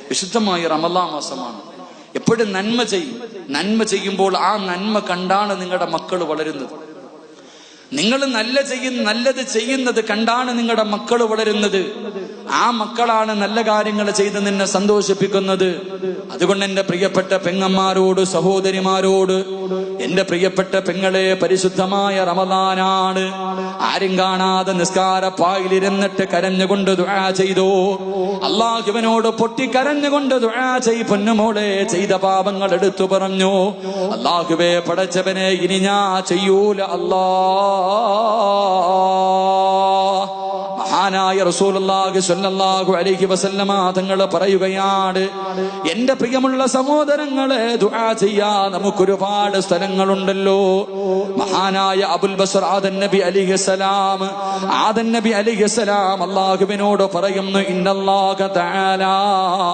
വിശുദ്ധമായ റമളാൻ മാസമാണ്. എപ്പോഴും നന്മ ചെയ്യും. നന്മ ചെയ്യുമ്പോൾ ആ നന്മ കണ്ടാണ് നിങ്ങളുടെ മക്കൾ വളരുന്നത്. നിങ്ങൾ നല്ലത് ചെയ്യുന്നത് കണ്ടാണ് നിങ്ങളുടെ മക്കൾ വളരുന്നത്. ആ മക്കളാണ് നല്ല കാര്യങ്ങൾ ചെയ്ത് നിന്നെ സന്തോഷിപ്പിക്കുന്നത്. അതുകൊണ്ട് എന്റെ പ്രിയപ്പെട്ട പെങ്ങന്മാരോട്, സഹോദരിമാരോട്, എന്റെ പ്രിയപ്പെട്ട പെങ്ങളെ, പരിശുദ്ധമായ റമളാനാണ്. ആരും കാണാതെ നിസ്കാരപ്പായിലിരുന്നിട്ട് കരഞ്ഞുകൊണ്ട് ദുആ ചെയ്തോ. അല്ലാഹുവിനോട് പൊട്ടിക്കരഞ്ഞുകൊണ്ട് ദുആ ചെയ് പൊന്നുമോളെ. ചെയ്ത പാപങ്ങൾ എടുത്തു പറഞ്ഞു. അല്ലാഹുവേ പടച്ചവനെ, ഇനി ഞാൻ ചെയ്യൂല അല്ലാ. മഹാനായ റസൂലുള്ളാഹി സ്വല്ലല്ലാഹു അലൈഹി വസല്ലമ തങ്ങൾ പറയുകയാണ്, എന്റെ പ്രിയമുള്ള സഹോദരങ്ങളെ, ദുആ ചെയ്യാൻ നമുക്കൊരുപാട് സ്ഥലങ്ങളുണ്ടല്ലോ. മഹാനായ അബുൽ ബസർ ആദൻ നബി അലൈഹിസ്സലാം അല്ലാഹുവിനോട് പറയുന്നു, ഇന്നല്ലാഹ തആല